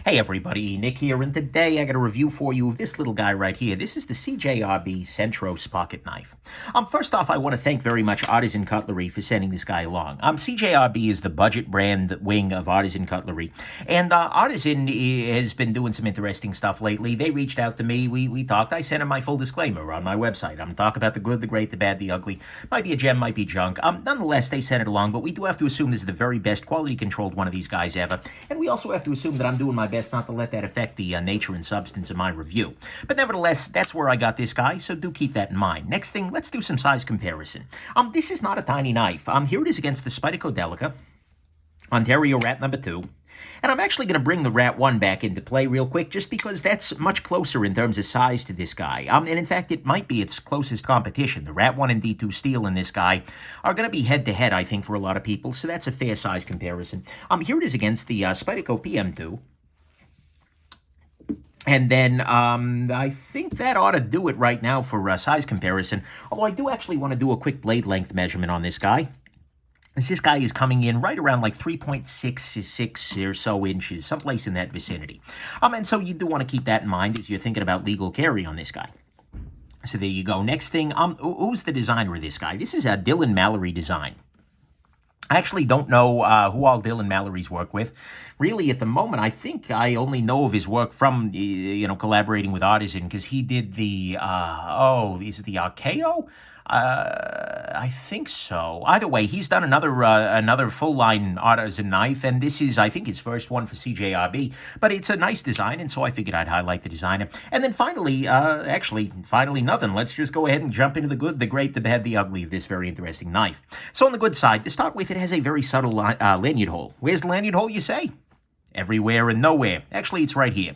Hey everybody, Nick here, and today I got a review for you of this little guy right here. This is the CJRB Centros pocket knife. First off, I want to thank very much Artisan Cutlery for sending this guy along. CJRB is the budget brand wing of Artisan Cutlery, and Artisan has been doing some interesting stuff lately. They reached out to me, we talked, I sent them my full disclaimer on my website. I'm talking about the good, the great, the bad, the ugly. Might be a gem, might be junk. Nonetheless, they sent it along, but we do have to assume this is the very best quality controlled one of these guys ever, and we also have to assume that I'm doing my best not to let that affect the nature and substance of my review. But nevertheless, that's where I got this guy, so do keep that in mind. Next thing, let's do some size comparison. This is not a tiny knife. Here it is against the Spyderco Delica, Ontario Rat number 2. And I'm actually going to bring the Rat 1 back into play real quick, just because that's much closer in terms of size to this guy. And in fact, it might be its closest competition. The Rat 1 and D2 Steel and this guy are going to be head-to-head, I think, for a lot of people, so that's a fair size comparison. Here it is against the Spyderco PM2. And then I think that ought to do it right now for size comparison, although I do actually want to do a quick blade length measurement on this guy. This guy is coming in right around like 3.66 or so inches, someplace in that vicinity. And so you do want to keep that in mind as you're thinking about legal carry on this guy. So there you go. Next thing, who's the designer of this guy? This is a Dylan Mallery design. I actually don't know who all Dylan Mallery's work with. Really, at the moment, I think I only know of his work from, collaborating with Artisan, because he did the, is it the Archeo? I think so. Either way, he's done another full-line Artisan knife, and this is, I think, his first one for CJRB. But it's a nice design, and so I figured I'd highlight the designer. And then finally, finally nothing. Let's just go ahead and jump into the good, the great, the bad, the ugly of this very interesting knife. So on the good side, to start with, it has a very subtle lanyard hole. Where's the lanyard hole, you say? Everywhere and nowhere. Actually, it's right here.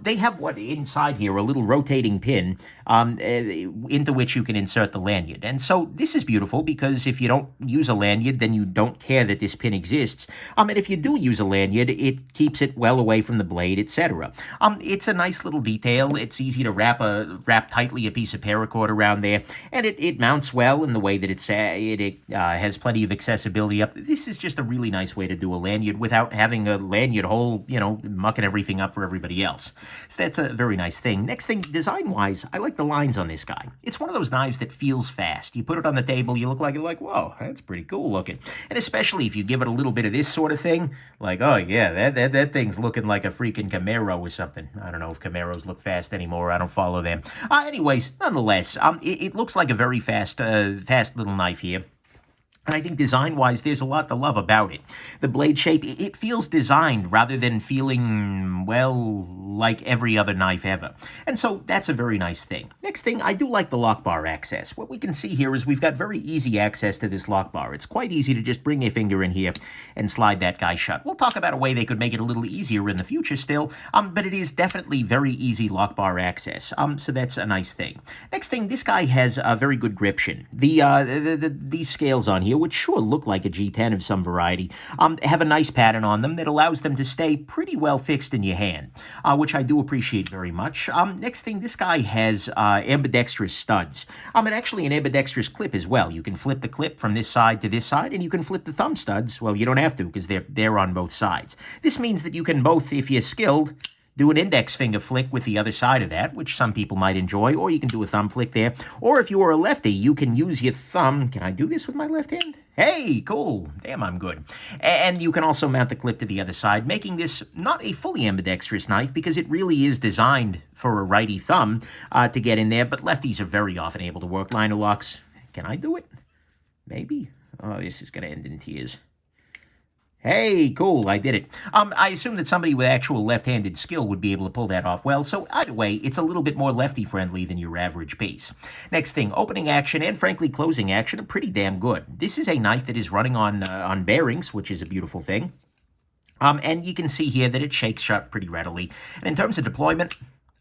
They have what inside here, a little rotating pin into which you can insert the lanyard. And so this is beautiful because if you don't use a lanyard, then you don't care that this pin exists. And if you do use a lanyard, it keeps it well away from the blade, etc. It's a nice little detail. It's easy to wrap tightly a piece of paracord around there, and it mounts well in the way that it has plenty of accessibility up. This is just a really nice way to do a lanyard without having a lanyard hole, mucking everything up for everybody else. So that's a very nice thing. Next thing, design-wise, I like the lines on this guy. It's one of those knives that feels fast. You put it on the table, you're like, whoa, that's pretty cool looking. And especially if you give it a little bit of this sort of thing, like, oh yeah, that thing's looking like a freaking Camaro or something. I don't know if Camaros look fast anymore. I don't follow them. Anyways, nonetheless, it looks like a very fast little knife here. And I think design-wise, there's a lot to love about it. The blade shape, it feels designed rather than feeling, well, like every other knife ever. And so that's a very nice thing. Next thing, I do like the lock bar access. What we can see here is we've got very easy access to this lock bar. It's quite easy to just bring your finger in here and slide that guy shut. We'll talk about a way they could make it a little easier in the future still, but it is definitely very easy lock bar access. So that's a nice thing. Next thing, this guy has a very good gription. These scales on here, which sure look like a G10 of some variety, have a nice pattern on them that allows them to stay pretty well fixed in your hand, which I do appreciate very much. Next thing, this guy has ambidextrous studs, and actually an ambidextrous clip as well. You can flip the clip from this side to this side, and you can flip the thumb studs. Well, you don't have to because they're on both sides. This means that you can both, if you're skilled, do an index finger flick with the other side of that, which some people might enjoy, or you can do a thumb flick there. Or if you are a lefty, you can use your thumb. Can I do this with my left hand? Hey, cool. Damn, I'm good. And you can also mount the clip to the other side, making this not a fully ambidextrous knife because it really is designed for a righty thumb to get in there, but lefties are very often able to work liner locks. Can I do it? Maybe. Oh, this is going to end in tears. Hey, cool, I did it. I assume that somebody with actual left-handed skill would be able to pull that off well, so either way, it's a little bit more lefty-friendly than your average piece. Next thing, opening action and, frankly, closing action are pretty damn good. This is a knife that is running on bearings, which is a beautiful thing. And you can see here that it shakes shut pretty readily. And in terms of deployment,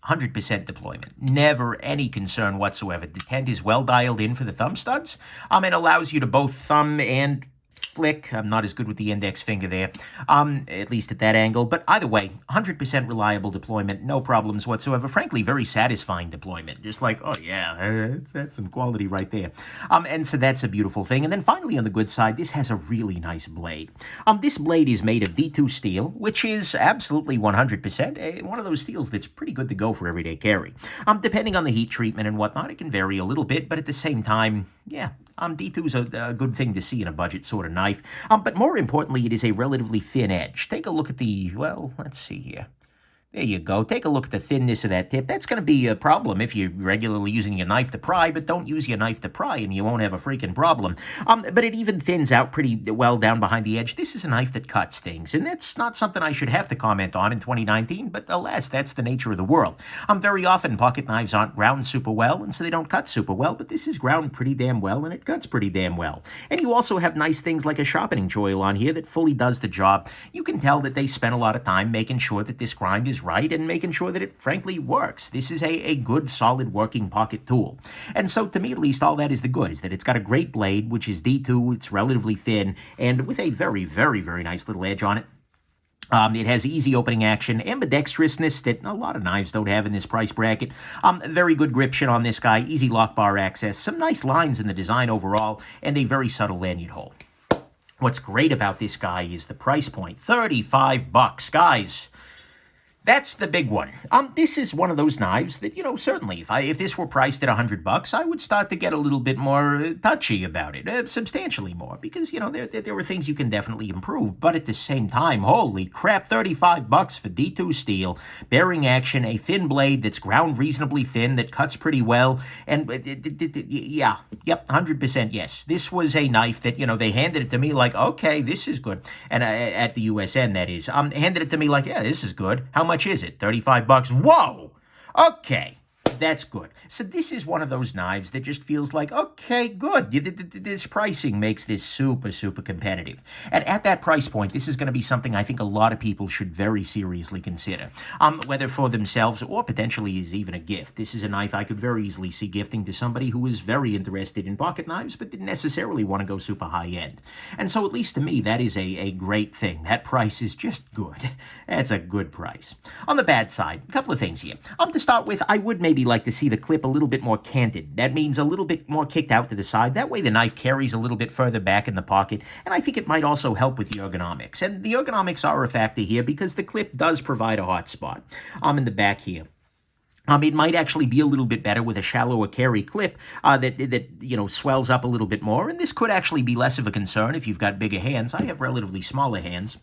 100% deployment. Never any concern whatsoever. The tent is well dialed in for the thumb studs. It allows you to both thumb and flick. I'm not as good with the index finger there, at least at that angle. But either way, 100% reliable deployment, no problems whatsoever. Frankly, very satisfying deployment. Just like, oh yeah, that's some quality right there. And so that's a beautiful thing. And then finally on the good side, this has a really nice blade. This blade is made of D2 steel, which is absolutely 100% one of those steels that's pretty good to go for everyday carry. Depending on the heat treatment and whatnot, it can vary a little bit, but at the same time, yeah, D2 is a good thing to see in a budget sort of knife. But more importantly, it is a relatively thin edge. Take a look at the, well, let's see here. There you go. Take a look at the thinness of that tip. That's going to be a problem if you're regularly using your knife to pry, but don't use your knife to pry and you won't have a freaking problem. But it even thins out pretty well down behind the edge. This is a knife that cuts things, and that's not something I should have to comment on in 2019, but alas, that's the nature of the world. Very often, pocket knives aren't ground super well, and so they don't cut super well, but this is ground pretty damn well, and it cuts pretty damn well. And you also have nice things like a sharpening choil on here that fully does the job. You can tell that they spent a lot of time making sure that this grind is right and making sure that it frankly works. This is a good, solid working pocket tool. And so to me, at least, all that is the good, is that it's got a great blade, which is D2, it's relatively thin, and with a very, very, very nice little edge on it. It has easy opening action, ambidextrousness that a lot of knives don't have in this price bracket. Very good gription on this guy, easy lock bar access, some nice lines in the design overall, and a very subtle lanyard hole. What's great about this guy is the price point, $35, guys. That's the big one. This is one of those knives that, certainly if this were priced at $100, I would start to get a little bit more touchy about it, substantially more, because, there were things you can definitely improve. But at the same time, holy crap, $35 for D2 steel, bearing action, a thin blade that's ground reasonably thin, that cuts pretty well, and yeah, yep, 100% yes. This was a knife that, they handed it to me like, okay, this is good. And at the USN, that is. Handed it to me like, yeah, this is good. How much is it? $35. Whoa! Okay. That's good. So this is one of those knives that just feels like, okay, good. This pricing makes this super, super competitive. And at that price point, this is going to be something I think a lot of people should very seriously consider, whether for themselves or potentially as even a gift. This is a knife I could very easily see gifting to somebody who is very interested in pocket knives, but didn't necessarily want to go super high end. And so at least to me, that is a great thing. That price is just good. That's a good price. On the bad side, a couple of things here. To start with, I would maybe like to see the clip a little bit more canted. That means a little bit more kicked out to the side. That way the knife carries a little bit further back in the pocket, and I think it might also help with the ergonomics. And the ergonomics are a factor here because the clip does provide a hot spot in the back here. It might actually be a little bit better with a shallower carry clip that swells up a little bit more, and this could actually be less of a concern if you've got bigger hands. I have relatively smaller hands.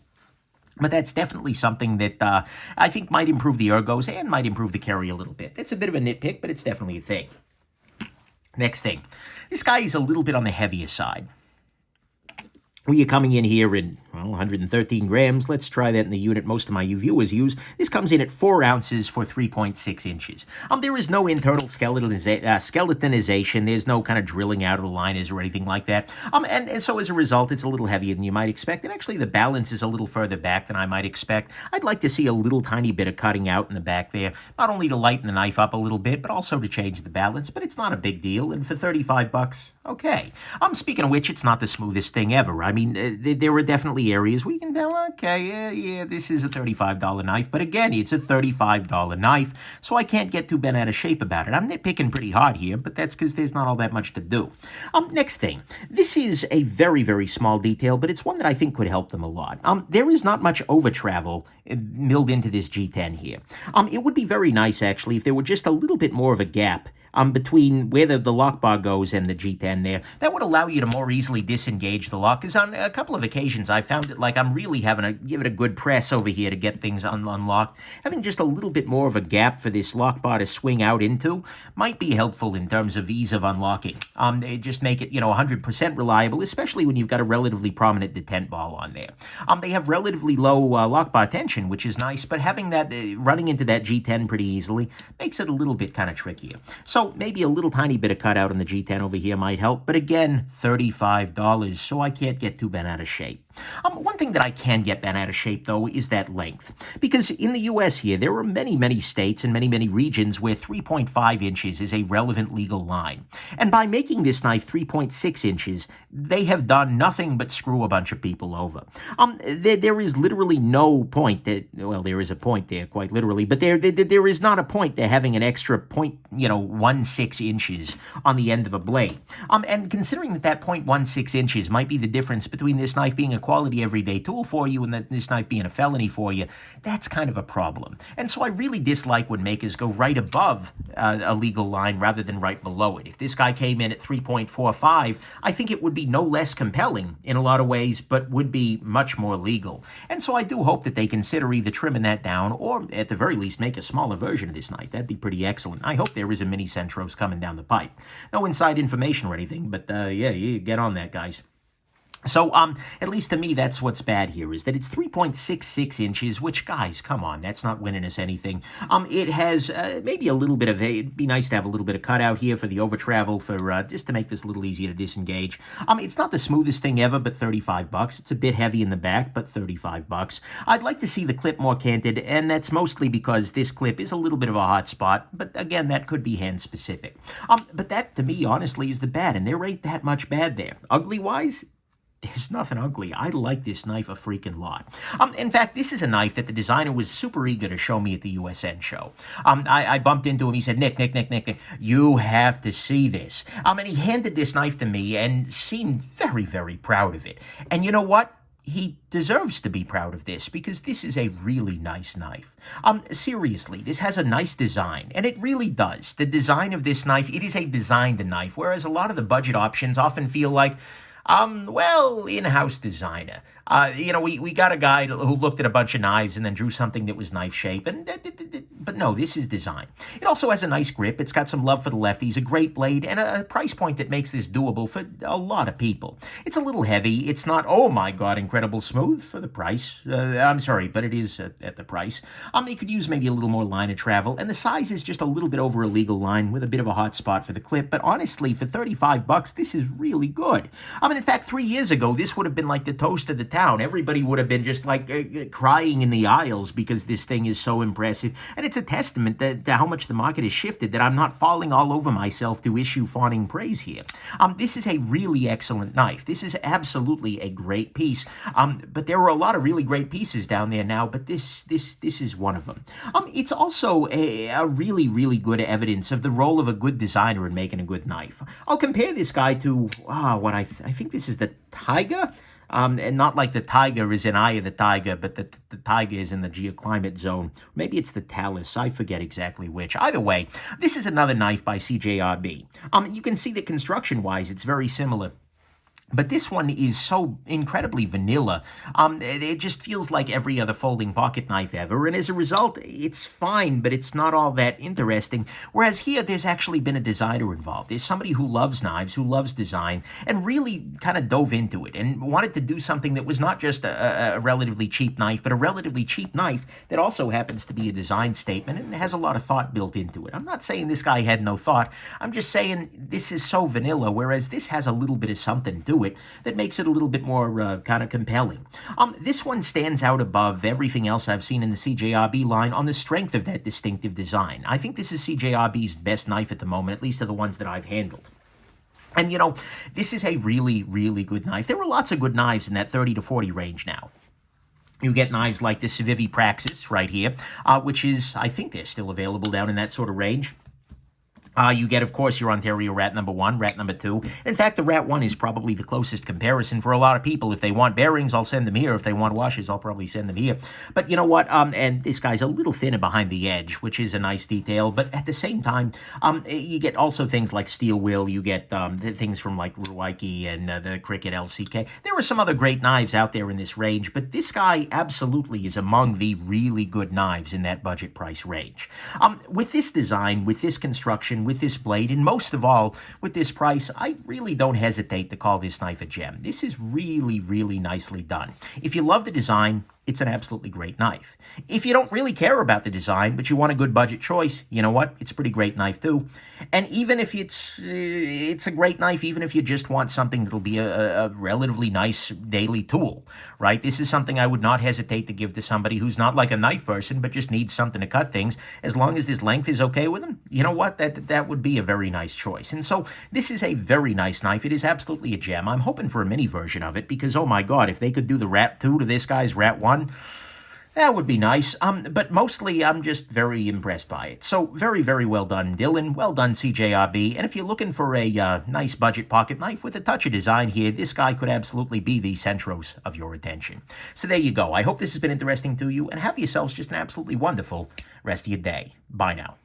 But that's definitely something that I think might improve the ergos and might improve the carry a little bit. It's a bit of a nitpick, but it's definitely a thing. Next thing. This guy is a little bit on the heavier side. We are coming in here in, 113 grams. Let's try that in the unit most of my viewers use. This comes in at 4 ounces for 3.6 inches. There is no internal skeletonization. There's no kind of drilling out of the liners or anything like that. And so as a result, it's a little heavier than you might expect. And actually, the balance is a little further back than I might expect. I'd like to see a little tiny bit of cutting out in the back there, not only to lighten the knife up a little bit, but also to change the balance. But it's not a big deal. And for $35, okay. Speaking of which, it's not the smoothest thing ever. I mean, there are definitely areas where you can tell, okay, yeah, this is a $35 knife. But again, it's a $35 knife, so I can't get too bent out of shape about it. I'm nitpicking pretty hard here, but that's because there's not all that much to do. Next thing. This is a very, very small detail, but it's one that I think could help them a lot. There is not much over travel milled into this G10 here. It would be very nice, actually, if there were just a little bit more of a gap between where the lock bar goes and the G10 there. That would allow you to more easily disengage the lock, because on a couple of occasions I found it like I'm really having to give it a good press over here to get things unlocked. Having just a little bit more of a gap for this lock bar to swing out into might be helpful in terms of ease of unlocking. They just make it, 100% reliable, especially when you've got a relatively prominent detent ball on there. They have relatively low lock bar tension, which is nice, but having that running into that G10 pretty easily makes it a little bit kind of trickier. So maybe a little tiny bit of cutout on the G10 over here might help, but again, $35, so I can't get too bent out of shape. One thing that I can get bent out of shape, though, is that length. Because in the U.S. here, there are many, many states and many, many regions where 3.5 inches is a relevant legal line. And by making this knife 3.6 inches, they have done nothing but screw a bunch of people over. There is literally no point that, well, there is a point there, quite literally, but there is not a point to having an extra 0.16 inches on the end of a blade. And considering that 0.16 inches might be the difference between this knife being a quality everyday tool for you and this knife being a felony for you, that's kind of a problem. And so I really dislike when makers go right above a legal line rather than right below it. If this guy came in at 3.45, I think it would be no less compelling in a lot of ways, but would be much more legal. And so I do hope that they consider either trimming that down or at the very least make a smaller version of this knife. That'd be pretty excellent. I hope there is a mini Centros coming down the pipe. No inside information or anything, but yeah, you get on that, guys. So, at least to me, that's what's bad here, is that it's 3.66 inches, which, guys, come on, that's not winning us anything. It has maybe a little bit of, it'd be nice to have a little bit of cutout here for the over travel, for just to make this a little easier to disengage. It's not the smoothest thing ever, but $35. It's a bit heavy in the back, but $35. I'd like to see the clip more canted, and that's mostly because this clip is a little bit of a hot spot, but again, that could be hand-specific. But that, to me, honestly, is the bad, and there ain't that much bad there. Ugly-wise, there's nothing ugly. I like this knife a freaking lot. In fact, this is a knife that the designer was super eager to show me at the USN show. I bumped into him. He said, Nick, you have to see this. And he handed this knife to me and seemed very, very proud of it. And you know what? He deserves to be proud of this because this is a really nice knife. Seriously, this has a nice design, and it really does. The design of this knife, it is a designed knife, whereas a lot of the budget options often feel like, well, in-house designer. We got a guy who looked at a bunch of knives and then drew something that was knife shape, but no, this is design. It also has a nice grip. It's got some love for the lefties, a great blade, and a price point that makes this doable for a lot of people. It's a little heavy. It's not, oh my God, incredible smooth for the price. I'm sorry, but it is at the price. It could use maybe a little more line of travel, and the size is just a little bit over a legal line with a bit of a hot spot for the clip, but honestly, for $35, this is really good. In fact, 3 years ago, this would have been like the toast of the town. Everybody would have been just like crying in the aisles because this thing is so impressive. And it's a testament to how much the market has shifted that I'm not falling all over myself to issue fawning praise here. This is a really excellent knife. This is absolutely a great piece. But there are a lot of really great pieces down there now, but this is one of them. It's also a really, really good evidence of the role of a good designer in making a good knife. I'll compare this guy to what I think this is the Tiger. And not like the tiger is in Eye of the Tiger, but the tiger is in the geoclimate zone. Maybe it's the Talus. I forget exactly which. Either way, this is another knife by CJRB. You can see that construction-wise, it's very similar. But this one is so incredibly vanilla, it just feels like every other folding pocket knife ever, and as a result, it's fine, but it's not all that interesting. Whereas here, there's actually been a designer involved. There's somebody who loves knives, who loves design, and really kind of dove into it, and wanted to do something that was not just a relatively cheap knife, but a relatively cheap knife that also happens to be a design statement and has a lot of thought built into it. I'm not saying this guy had no thought. I'm just saying this is so vanilla, whereas this has a little bit of something to it that makes it a little bit more kind of compelling. This one stands out above everything else I've seen in the CJRB line on the strength of that distinctive design. I think this is CJRB's best knife at the moment, at least of the ones that I've handled. And, this is a really, really good knife. There are lots of good knives in that 30 to 40 range now. You get knives like the Civivi Praxis right here, which is, I think they're still available down in that sort of range. You get, of course, your Ontario Rat number 1, Rat number 2. In fact, the Rat 1 is probably the closest comparison for a lot of people. If they want bearings, I'll send them here. If they want washers, I'll probably send them here. But you know what? And this guy's a little thinner behind the edge, which is a nice detail. But at the same time, you get also things like Steel Will. You get things from like Ruwaiki and the Cricket LCK. There are some other great knives out there in this range, but this guy absolutely is among the really good knives in that budget price range. With this design, with this construction, with this blade, and most of all, with this price, I really don't hesitate to call this knife a gem. This is really, really nicely done. If you love the design, it's an absolutely great knife. If you don't really care about the design, but you want a good budget choice, you know what? It's a pretty great knife too. And even if it's a great knife, even if you just want something that'll be a relatively nice daily tool, right? This is something I would not hesitate to give to somebody who's not like a knife person, but just needs something to cut things. As long as this length is okay with them, you know what? That would be a very nice choice. And so this is a very nice knife. It is absolutely a gem. I'm hoping for a mini version of it because, oh my God, if they could do the Rat 2 to this guy's Rat 1, that would be nice. But mostly I'm just very impressed by it. So very, very well done, Dylan. Well done, CJRB. And if you're looking for a nice budget pocket knife with a touch of design here, this guy could absolutely be the Centros of your attention. So there you go. I hope this has been interesting to you, and have yourselves just an absolutely wonderful rest of your day. Bye now.